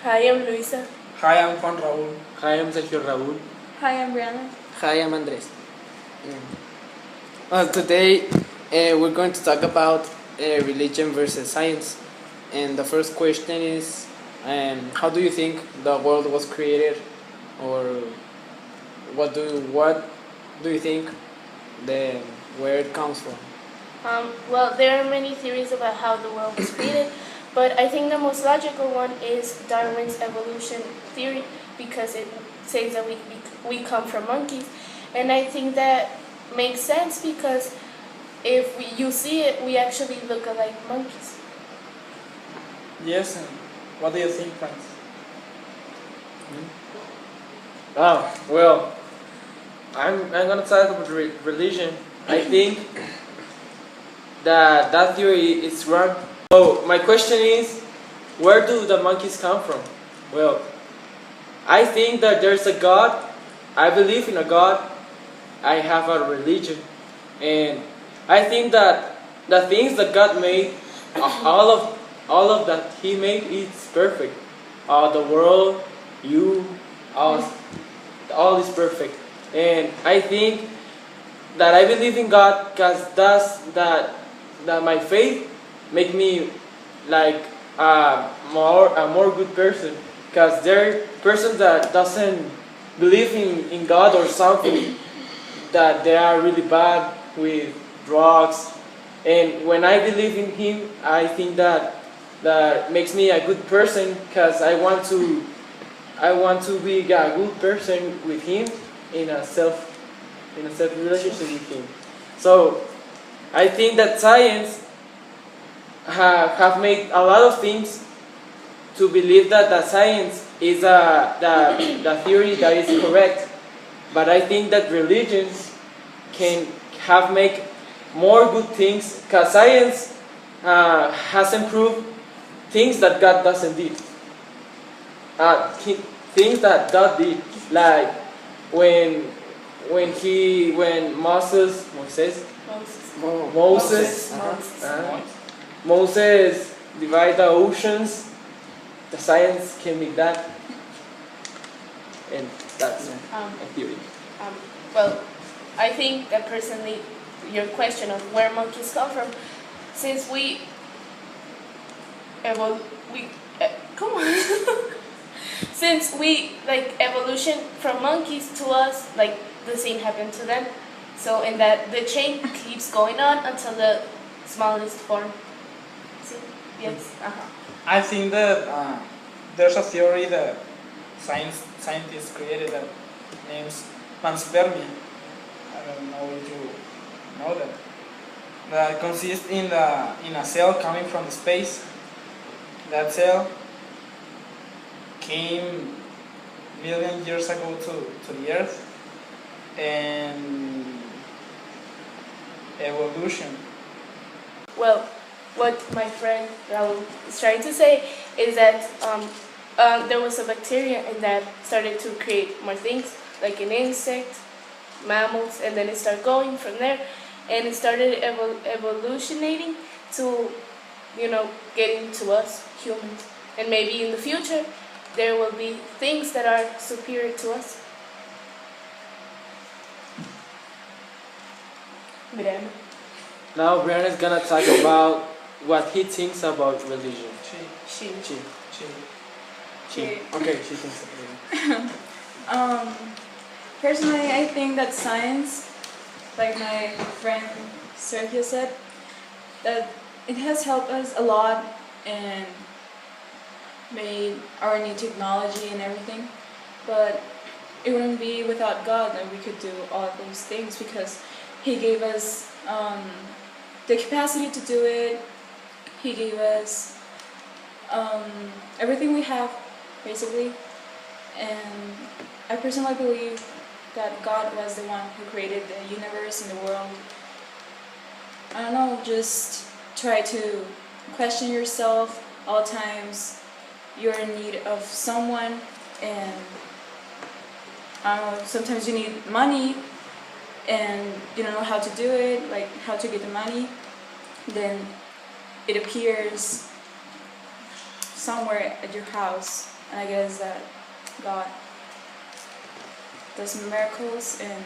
Hi, I'm Luisa. Hi, I'm Juan Raúl. Hi, I'm Sergio Raúl. Hi, I'm Brianna. Hi, I'm Andres. Today we're going to talk about religion versus science. And the first question is, how do you think the world was created, or what do you think where it comes from? Well, there are many theories about how the world was created, but I think the most logical one is Darwin's evolution theory because it says that we come from monkeys, and I think that makes sense because if you see it, we actually look like monkeys. Yes, and what do you think, Franz? Well, I'm gonna talk about religion. I think that theory is wrong. So my question is, where do the monkeys come from? Well, I think that there's a God. I believe in a God. I have a religion, and I think that the things that God made, all of that He made, is perfect. The world, you, us, all is perfect, and I think that I believe in God because that my faith make me like a more good person. Because there are persons that doesn't believe in God or something, that they are really bad with drugs, and when I believe in Him, I think that makes me a good person because I want to be a good person with Him in a self relationship with Him. So I think that science have made a lot of things to believe that the science is the theory that is correct, but I think that religions can have make more good things because science has improved things that God doesn't did. Things that God did, like when Moses divide the oceans, the science can make that, and that's a theory. Well, I think that personally, your question of where monkeys come from, since come on, since we like evolution from monkeys to us, like the same happened to them. So in that the chain keeps going on until the smallest form. See? Yes. I think that there's a theory that scientists created that names panspermia. I don't know if you know that. That consists in a cell coming from the space. That cell came million years ago to the Earth, and evolution. Well, what my friend Raul is trying to say is that there was a bacteria and that started to create more things, like an insect, mammals, and then it started going from there, and it started evolutionating to, getting to us humans. And maybe in the future, there will be things that are superior to us. Brianna. Now Brian is gonna talk about what he thinks about religion. She. Okay, she thinks about religion. Personally, I think that science, like my friend Sergio said, that it has helped us a lot and made our new technology and everything. But it wouldn't be without God that we could do all of those things because He gave us the capacity to do it. He gave us everything we have, basically. And I personally believe that God was the one who created the universe and the world. I don't know, just try to question yourself all times. You're in need of someone, and I don't know, sometimes you need money and you don't know how to do it, like how to get the money. Then it appears somewhere at your house and I guess that God does miracles, and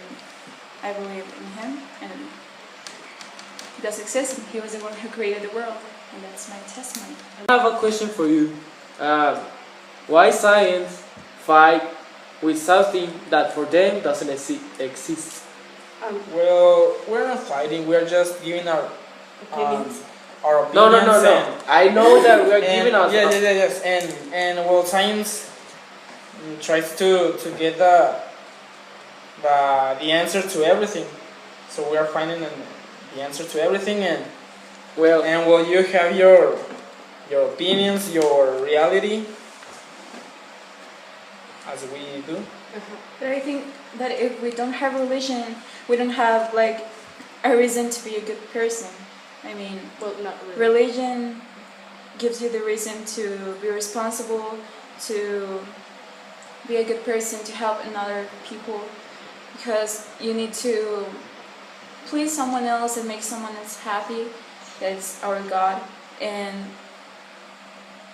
I believe in Him, and He does exist. He was the one who created the world, and that's my testimony. I have a question for you. Why science fight with something that for them doesn't exist? Well, we're not fighting. We're just giving our Opinions. our opinions. No. I know that we are And, giving us. yes. And well, science tries to get the answer to everything. So we are finding the answer to everything, and Well, you have your opinions, your reality, as we do. But I think that if we don't have religion, we don't have like a reason to be a good person. I mean, Well, not really. religion gives you the reason to be responsible, to be a good person, to help another people, because you need to please someone else and make someone else happy. That's our God, and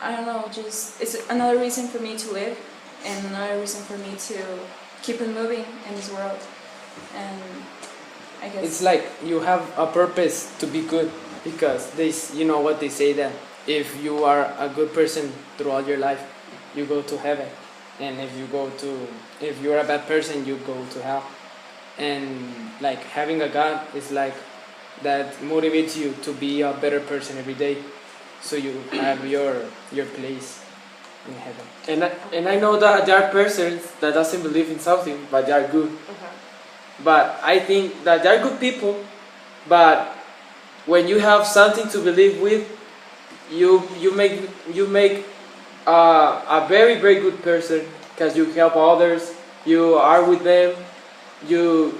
I don't know, just it's another reason for me to live, and another reason for me to keep on moving in this world. And I guess It's like you have a purpose to be good, because you know what they say, that if you are a good person throughout your life, you go to heaven, and if you're a bad person, you go to hell. And like having a God is like that motivates you to be a better person every day, so you have your place in heaven. and I know that there are persons that doesn't believe in something, but they are good. But I think that there are good people, but when you have something to believe with, you make a very very good person, because you help others, you are with them, you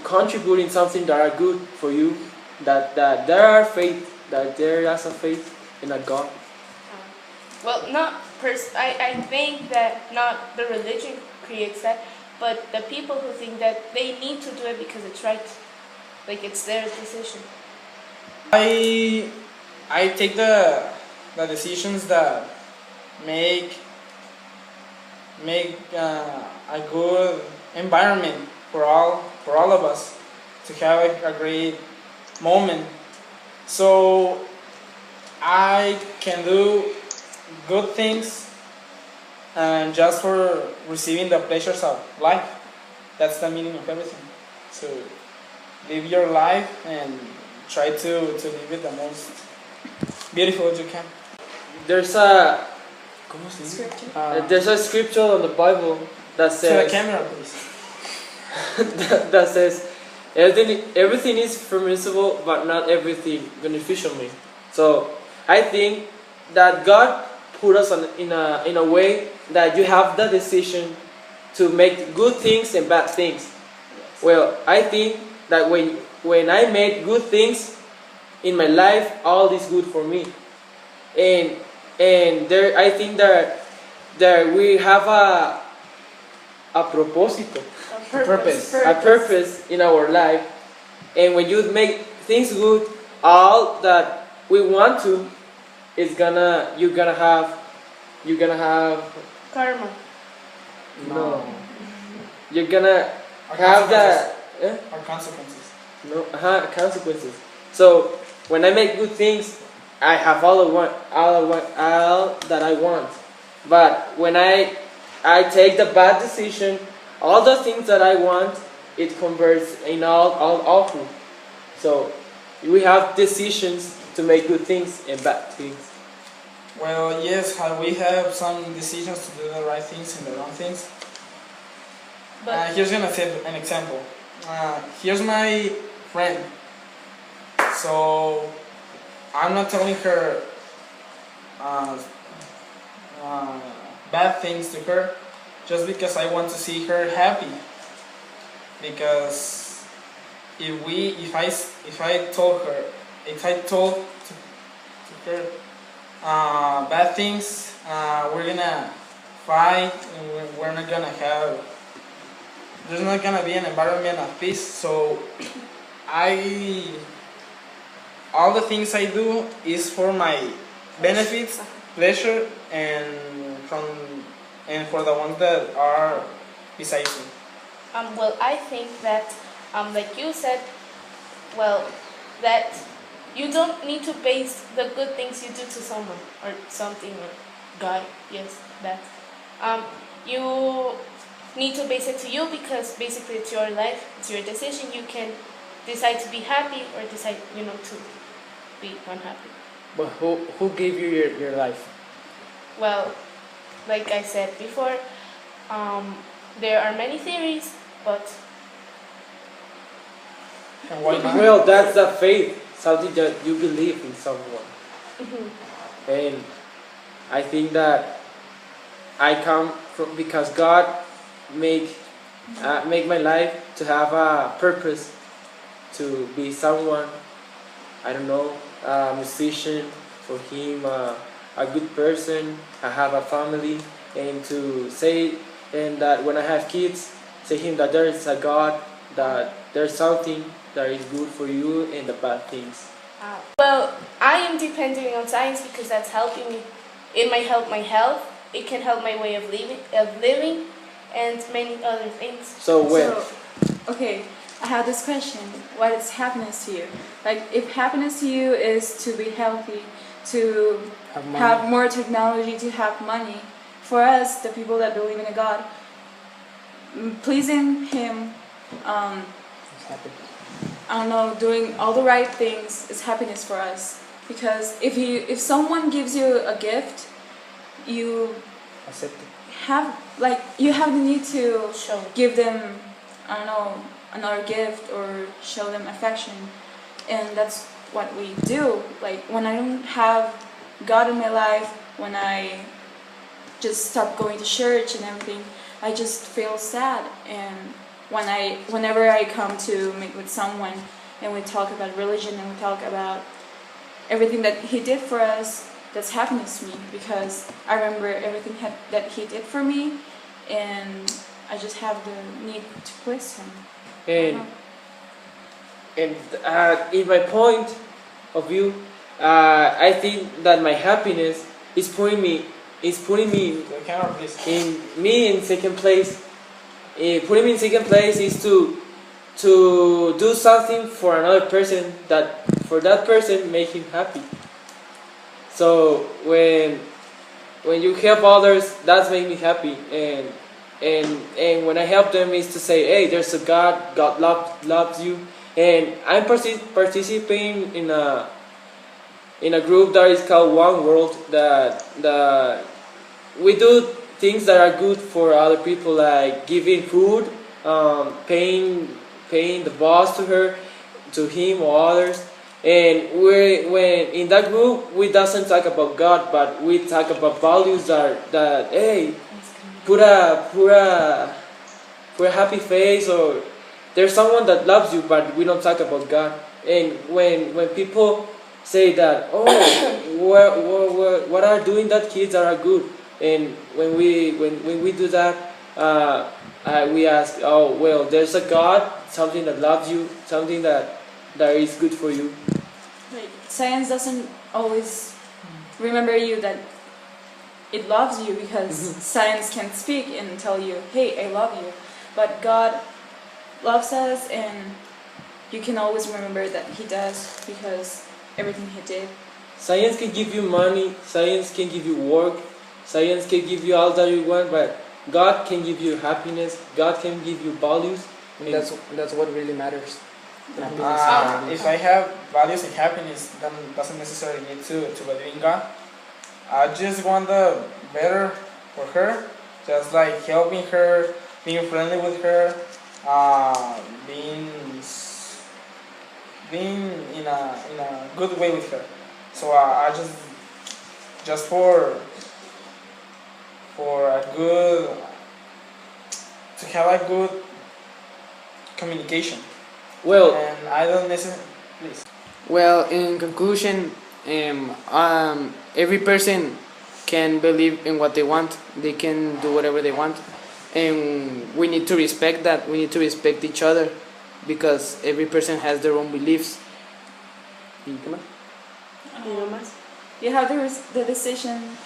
contribute in something that are good for you, that there is a faith in a God. Well, I think that not the religion creates that, but the people who think that they need to do it because it's right, like it's their decision. I take the decisions that make a good environment for all of us to have a great moment. So I can do good things and just for receiving the pleasures of life. That's the meaning of everything. So live your life and try to live it the most beautiful as you can. There's a ¿cómo se dice? scripture. There's a scripture on the Bible that To the says camera, please. that says everything is permissible, but not everything beneficial me. So I think that God put us in a way that you have the decision to make good things and bad things. Well, I think that when I made good things in my life, all is good for me, and there I think that we have a propósito, a purpose in our life, and when you make things good, all that we want to is you're gonna have Karma. no, you're gonna Our have consequences. that Our consequences. consequences. So when I make good things, I have all that I want. But when I take the bad decision, all the things that I want, it converts in all awful. So we have decisions to make good things and bad things. Well, yes, we have some decisions to do the right things and the wrong things. But Here's gonna say an example. Here's my friend. So I'm not telling her bad things to her, just because I want to see her happy. Because if I told to her bad things, we're gonna fight, and we're not gonna have. There's not gonna be an environment of peace. So all the things I do is for my benefits, pleasure, and from and for the ones that are besides you? Well, I think that, like you said, well, that you don't need to base the good things you do to someone or something or God, yes, that. You need to base it to you because basically it's your life, it's your decision. You can decide to be happy or decide, to be unhappy. But who gave you your life? Well, like I said before, there are many theories, but And why not? Well, that's the faith, something that you believe in someone. And I think that I come from because God make my life to have a purpose, to be someone, I don't know, a musician, for him, a good person. I have a family, and to say and that when I have kids, say him that there is a God, that there's something that is good for you and the bad things. well, I am depending on science because that's helping me. It might help my health. It can help my way of living, and many other things. So when So, okay, I have this question. What is happiness to you? Like, if happiness to you is to be healthy, to Have money. have more technology, to have money, for us, the people that believe in a God, pleasing Him, It's happy. I don't know, doing all the right things is happiness for us. Because if someone gives you a gift, you Accept it. you have the need to Show. give them, I don't know, another gift or show them affection. And that's what we do. Like, when I don't have God in my life, when I just stop going to church and everything, I just feel sad. And whenever I come to meet with someone and we talk about religion and we talk about everything that He did for us, that's happiness to me, because I remember everything that He did for me, and I just have the need to please Him. and in my point of view, I think that my happiness is putting me The camera, please. in second place. Putting me in second place is to do something for another person that for that person make him happy. So when you help others, that's make me happy, and when I help them is to say, hey, there's a God. God loves you, and I'm participating in a group that is called One World. That we do things that are good for other people, like giving food, paying the bus to him or others. And when in that group, we doesn't talk about God, but we talk about values that hey, put a happy face, or there's someone that loves you, but we don't talk about God. And when people say that, oh, what are doing that kids are good, and when we do that, we ask, oh well, there's a God, something that loves you, something that is good for you. Like, science doesn't always remember you that it loves you, because science can speak and tell you, hey, I love you. But God loves us, and you can always remember that He does, because everything He did. Science can give you money, science can give you work, science can give you all that you want, but God can give you happiness, God can give you values. And that's what really matters. If I have values and happiness, then doesn't necessarily need to believe in God. I just want the better for her, just like helping her, being friendly with her, being in a good way with her. So I just for a good, to have a good communication. Well, And I don't necessarily, please. Well, in conclusion, every person can believe in what they want. They can do whatever they want, and we need to respect that. We need to respect each other, because every person has their own beliefs. You have the decision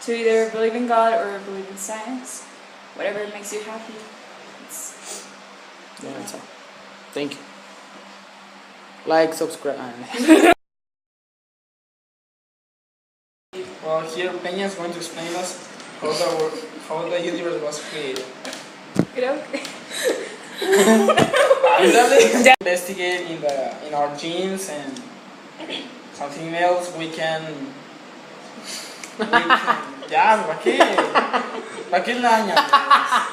to either believe in God or believe in science. Whatever makes you happy. It's, Yeah, that's all. Thank you. Like, subscribe. Well, here Peña is going to explain us how the universe was created. you know? Investigate in our genes and something else we can ya, ¿para qué? ¿Para qué la añades?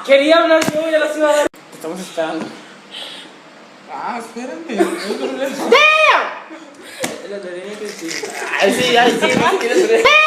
Quería hablar yo, ya la iba a dar. Te estamos esperando. Ah, espérate, no hay problema. La tenía que decir. Ay, sí, no quieres ver.